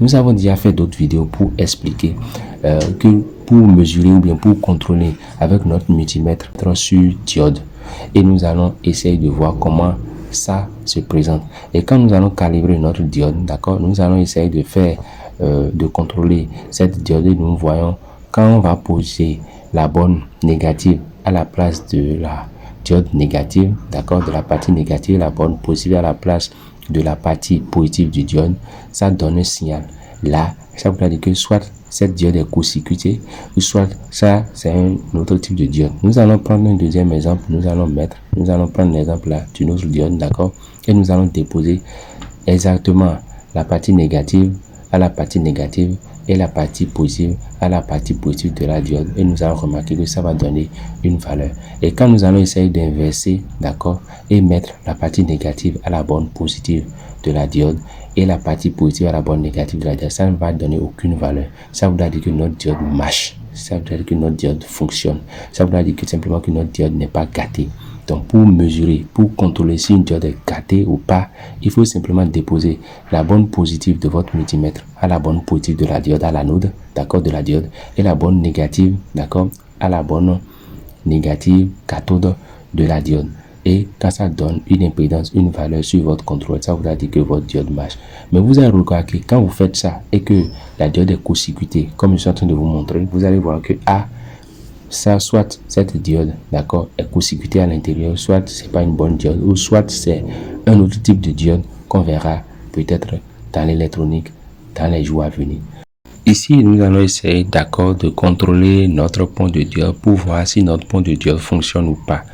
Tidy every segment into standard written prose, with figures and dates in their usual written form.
Nous avons déjà fait d'autres vidéos pour expliquer que pour mesurer ou bien pour contrôler avec notre multimètre sur diode. Et nous allons essayer de voir comment ça se présente. Et quand nous allons calibrer notre diode, d'accord, nous allons essayer de faire, de contrôler cette diode et nous voyons quand on va poser la borne négative à la place de la diode négative, d'accord, de la partie négative, la borne positive à la place de la partie positive du diode, ça donne un signal. Là, ça veut dire que soit cette diode est court-circuitée ou soit ça c'est un autre type de diode. Nous allons prendre un deuxième exemple, nous allons prendre l'exemple là d'une autre diode, d'accord, et nous allons déposer exactement la partie négative à la partie négative et la partie positive à la partie positive de la diode, et nous allons remarquer que ça va donner une valeur. Et quand nous allons essayer d'inverser, d'accord, et mettre la partie négative à la borne positive de la diode et la partie positive à la borne négative de la diode, ça ne va donner aucune valeur. Ça voudra dire que notre diode marche, ça voudra dire que notre diode fonctionne, ça voudra dire que simplement que notre diode n'est pas gâtée. Donc pour mesurer, pour contrôler si une diode est gâtée ou pas, il faut simplement déposer la borne positive de votre multimètre à la borne positive de la diode, à l'anode, d'accord, de la diode, et la borne négative, d'accord, à la borne négative cathode de la diode. Et quand ça donne une impédance, une valeur sur votre contrôle, ça voudra dire que votre diode marche. Mais vous allez remarquer que quand vous faites ça et que la diode est court-circuitée, comme je suis en train de vous montrer, vous allez voir que ça, soit cette diode, d'accord, est court-circuitée à l'intérieur, soit c'est pas une bonne diode, ou soit c'est un autre type de diode qu'on verra peut-être dans l'électronique, dans les jours à venir. Ici, nous allons essayer, d'accord, de contrôler notre pont de diode pour voir si notre pont de diode fonctionne ou pas.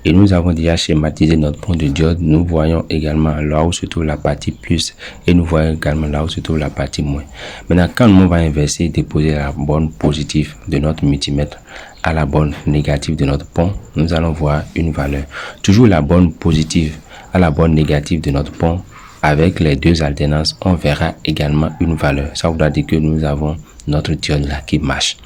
Et nous avons déjà schématisé notre pont de diode. Nous voyons également là où se trouve la partie plus et nous voyons également là où se trouve la partie moins. Maintenant, quand on va inverser, déposer la borne positive de notre multimètre à la borne négative de notre pont, nous allons voir une valeur. Toujours la borne positive à la borne négative de notre pont, avec les deux alternances, on verra également une valeur. Ça voudra dire que nous avons notre diode là qui marche.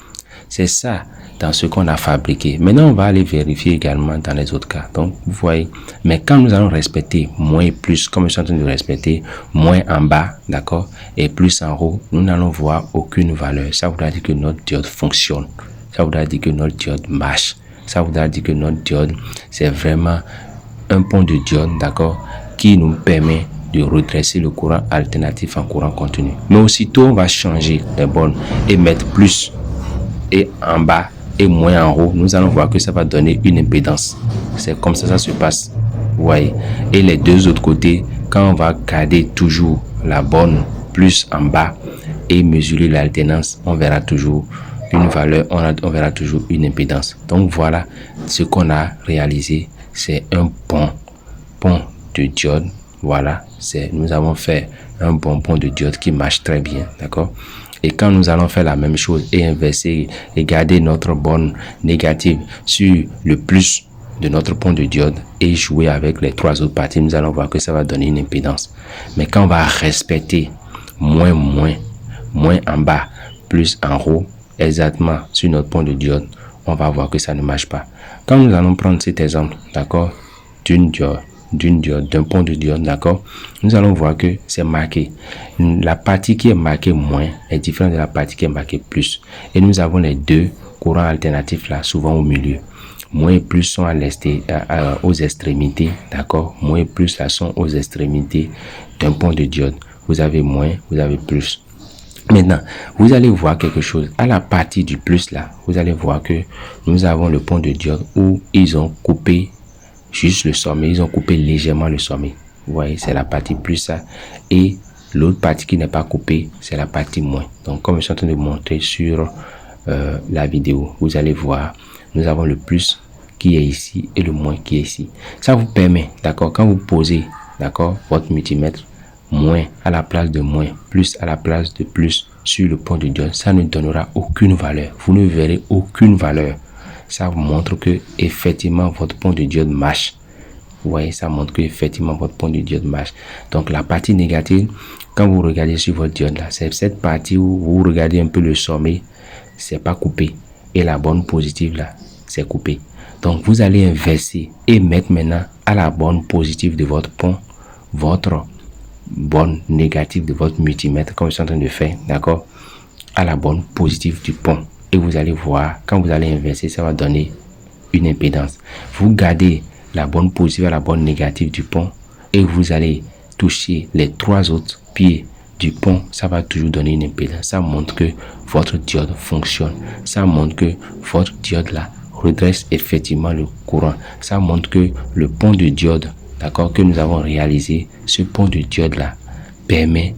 C'est ça dans ce qu'on a fabriqué. Maintenant, on va aller vérifier également dans les autres cas. Donc, vous voyez, mais quand nous allons respecter moins et plus, comme je suis en train de respecter, moins en bas, d'accord, et plus en haut, nous n'allons voir aucune valeur. Ça voudra dire que notre diode fonctionne. Ça voudra dire que notre diode marche. Ça voudra dire que notre diode, c'est vraiment un pont de diode, d'accord, qui nous permet de redresser le courant alternatif en courant continu. Mais aussitôt, on va changer les bornes et mettre plus et en bas et moins en haut, nous allons voir que ça va donner une impédance. C'est comme ça se passe. Vous voyez. Et les deux autres côtés, quand on va garder toujours la borne plus en bas et mesurer l'alternance, on verra toujours une valeur, on verra toujours une impédance. Donc voilà ce qu'on a réalisé. C'est un pont de diode. Voilà, nous avons fait un bon pont de diode qui marche très bien, d'accord. Et quand nous allons faire la même chose et inverser et garder notre borne négative sur le plus de notre pont de diode et jouer avec les trois autres parties, nous allons voir que ça va donner une impédance. Mais quand on va respecter moins en bas, plus en haut, exactement sur notre pont de diode, on va voir que ça ne marche pas. Quand nous allons prendre cet exemple, d'accord, d'un pont de diode, d'accord, nous allons voir que c'est marqué. La partie qui est marquée moins est différente de la partie qui est marquée plus. Et nous avons les deux courants alternatifs là, souvent au milieu. Moins et plus sont aux extrémités, d'accord. Moins et plus là sont aux extrémités d'un pont de diode. Vous avez moins, vous avez plus. Maintenant, vous allez voir quelque chose. À la partie du plus là, vous allez voir que nous avons le pont de diode où ils ont coupé juste le sommet, ils ont coupé légèrement le sommet. Vous voyez, c'est la partie plus ça. Et l'autre partie qui n'est pas coupée, c'est la partie moins. Donc, comme je suis en train de montrer sur la vidéo, vous allez voir, nous avons le plus qui est ici et le moins qui est ici. Ça vous permet, d'accord, quand vous posez, d'accord, votre multimètre, moins à la place de moins, plus à la place de plus sur le pont de diode, ça ne donnera aucune valeur. Vous ne verrez aucune valeur. Ça vous montre que effectivement votre pont de diode marche. Vous voyez, ça montre que effectivement votre pont de diode marche. Donc la partie négative, quand vous regardez sur votre diode là, c'est cette partie où vous regardez un peu le sommet, c'est pas coupé. Et la borne positive là, c'est coupé. Donc vous allez inverser et mettre maintenant à la borne positive de votre pont votre borne négative de votre multimètre, comme je suis en train de faire, d'accord, à la borne positive du pont. Et vous allez voir, quand vous allez inverser, ça va donner une impédance. Vous gardez la borne positive à la borne négative du pont et vous allez toucher les 3 autres pieds du pont, ça va toujours donner une impédance. Ça montre que votre diode fonctionne. Ça montre que votre diode là redresse effectivement le courant. Ça montre que le pont de diode, d'accord, que nous avons réalisé, ce pont de diode là permet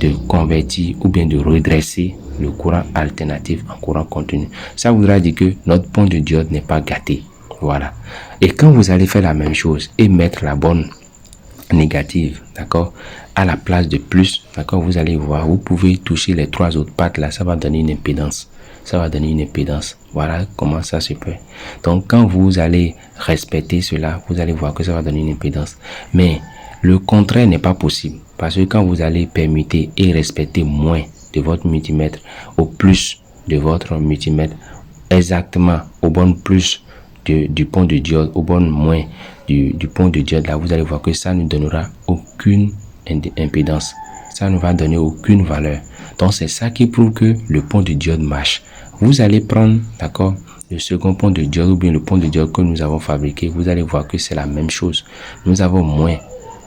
de convertir ou bien de redresser le courant alternatif en courant continu. Ça voudra dire que notre pont de diode n'est pas gâté. Voilà. Et quand vous allez faire la même chose et mettre la borne négative, d'accord, à la place de plus, d'accord, vous allez voir, vous pouvez toucher les 3 autres pattes là, ça va donner une impédance. Ça va donner une impédance. Voilà comment ça se peut. Donc quand vous allez respecter cela, vous allez voir que ça va donner une impédance. Mais le contraire n'est pas possible. Parce que quand vous allez permettre et respecter moins de votre multimètre au plus de votre multimètre, exactement au bon plus du pont de diode, au bon moins du pont de diode, là, vous allez voir que ça ne donnera aucune impédance. Ça ne va donner aucune valeur. Donc c'est ça qui prouve que le pont de diode marche. Vous allez prendre, d'accord, le second pont de diode ou bien le pont de diode que nous avons fabriqué. Vous allez voir que c'est la même chose. Nous avons moins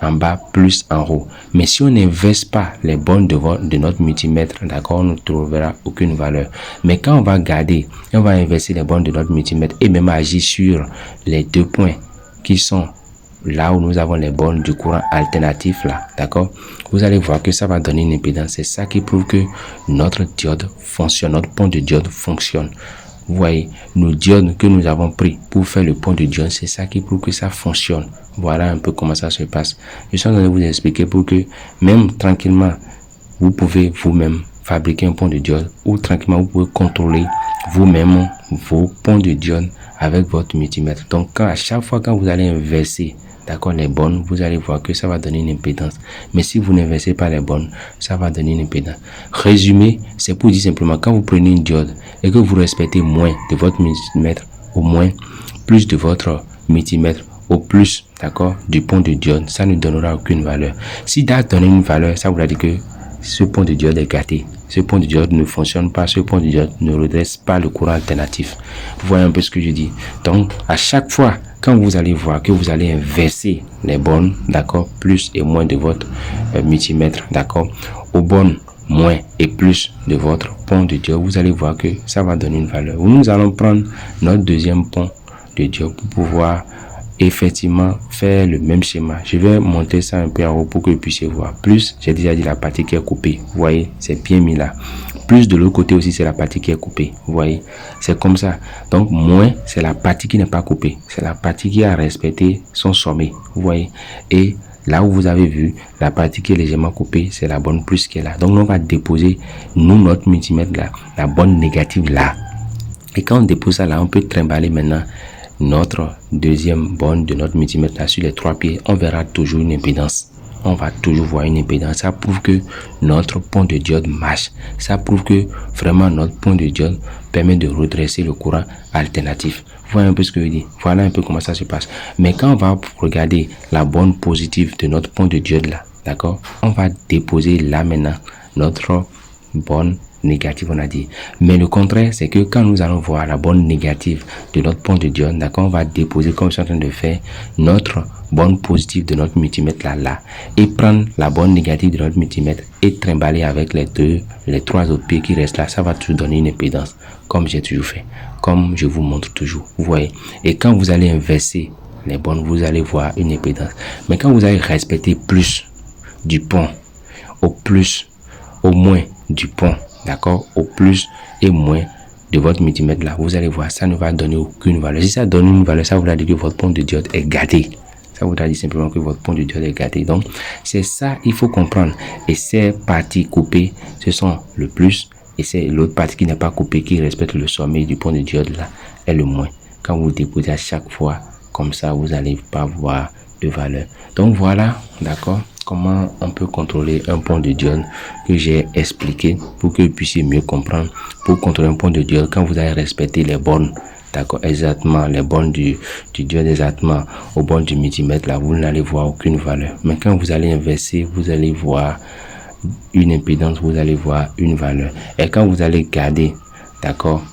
en bas, plus en haut. Mais si on n'inverse pas les bornes de notre multimètre, d'accord, on ne trouvera aucune valeur. Mais quand on va garder, on va inverser les bornes de notre multimètre et même agir sur les 2 points qui sont là où nous avons les bornes du courant alternatif là, d'accord, vous allez voir que ça va donner une impédance. C'est ça qui prouve que notre diode fonctionne, notre pont de diode fonctionne. Vous voyez, nos diodes que nous avons pris pour faire le pont de diode, c'est ça qui prouve que ça fonctionne. Voilà un peu comment ça se passe. Je suis en train de vous expliquer pour que même tranquillement, vous pouvez vous-même fabriquer un pont de diode ou tranquillement vous pouvez contrôler vous-même vos ponts de diode avec votre multimètre. Donc à chaque fois quand vous allez inverser, d'accord, les bornes, vous allez voir que ça va donner une impédance. Mais si vous n'inversez pas les bornes, ça va donner une impédance. Résumé, c'est pour dire simplement, quand vous prenez une diode et que vous respectez moins de votre multimètre, au moins plus de votre multimètre, au plus, d'accord, du pont de diode, ça ne donnera aucune valeur. Si ça donne une valeur, ça voudra dire que ce pont de diode est gâté. Ce pont de diode ne fonctionne pas, ce pont de diode ne redresse pas le courant alternatif. Vous voyez un peu ce que je dis. Donc, à chaque fois, quand vous allez voir que vous allez inverser les bornes, d'accord, plus et moins de votre multimètre, d'accord, aux bornes moins et plus de votre pont de diode, vous allez voir que ça va donner une valeur. Nous allons prendre notre deuxième pont de diode pour pouvoir effectivement faire le même schéma. Je vais monter ça un peu en haut pour que vous puissiez voir. Plus, j'ai déjà dit la partie qui est coupée. Vous voyez, c'est bien mis là. Plus de l'autre côté aussi, c'est la partie qui est coupée. Vous voyez, c'est comme ça. Donc, moins, c'est la partie qui n'est pas coupée. C'est la partie qui a respecté son sommet. Vous voyez. Et là où vous avez vu, la partie qui est légèrement coupée, c'est la bonne plus qui est là. Donc, on va déposer, nous, notre multimètre là, la bonne négative là. Et quand on dépose ça là, on peut trimballer maintenant notre deuxième borne de notre multimètre là sur les 3 pieds. On verra toujours une impédance. On va toujours voir une impédance. Ça prouve que notre pont de diode marche. Ça prouve que vraiment notre pont de diode permet de redresser le courant alternatif. Vous voyez un peu ce que je dis. Voilà un peu comment ça se passe. Mais quand on va regarder la borne positive de notre pont de diode là, d'accord, on va déposer là maintenant notre borne négative, on a dit. Mais le contraire, c'est que quand nous allons voir la borne négative de notre pont de diode, d'accord, on va déposer, comme je suis en train de faire, notre borne positive de notre multimètre là, et prendre la borne négative de notre multimètre et trimballer avec les 3 autres pieds qui restent là. Ça va toujours donner une impédance, comme j'ai toujours fait, comme je vous montre toujours. Vous voyez. Et quand vous allez inverser les bornes, vous allez voir une impédance. Mais quand vous allez respecter plus du pont, au plus, au moins du pont, d'accord, au plus et moins de votre multimètre là, vous allez voir, ça ne va donner aucune valeur. Si ça donne une valeur, ça voudra dire que votre pont de diode est gâté. Ça voudra dire simplement que votre pont de diode est gâté. Donc, c'est ça, il faut comprendre. Et ces parties coupées, ce sont le plus, et c'est l'autre partie qui n'est pas coupée, qui respecte le sommet du pont de diode là, est le moins. Quand vous déposez à chaque fois, comme ça, vous n'allez pas voir de valeur. Donc, voilà, d'accord, comment on peut contrôler un pont de diode que j'ai expliqué pour que vous puissiez mieux comprendre. Pour contrôler un pont de diode, quand vous allez respecter les bornes d'accord, exactement les bornes du diode exactement aux bornes du multimètre, là, vous n'allez voir aucune valeur. Mais quand vous allez inverser, vous allez voir une impédance, vous allez voir une valeur. Et quand vous allez garder, d'accord,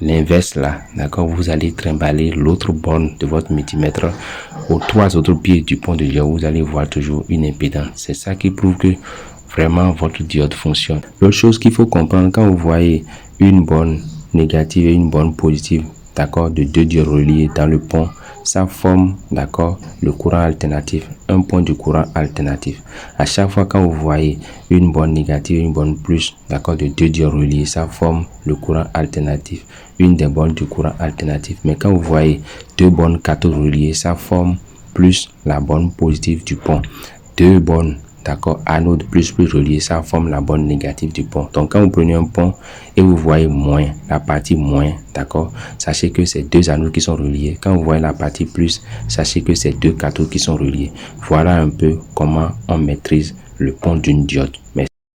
l'inverse là, d'accord, vous allez trimballer l'autre borne de votre multimètre aux 3 autres pieds du pont de diode, vous allez voir toujours une impédance. C'est ça qui prouve que vraiment votre diode fonctionne. L'autre chose qu'il faut comprendre, quand vous voyez une borne négative et une borne positive, d'accord, de 2 diodes reliés dans le pont, ça forme, d'accord, le courant alternatif, un point de courant alternatif. À chaque fois quand vous voyez une borne négative et une borne plus, d'accord, de 2 diodes reliés, ça forme le courant alternatif, une des bornes du courant alternatif. Mais quand vous voyez 2 bornes cathodes reliées, ça forme plus la borne positive du pont. 2 bornes, d'accord, anode plus reliées, ça forme la borne négative du pont. Donc quand vous prenez un pont et vous voyez moins, la partie moins, d'accord, sachez que c'est 2 anodes qui sont reliés. Quand vous voyez la partie plus, sachez que c'est 2 cathodes qui sont reliés. Voilà un peu comment on maîtrise le pont d'une diode. Merci.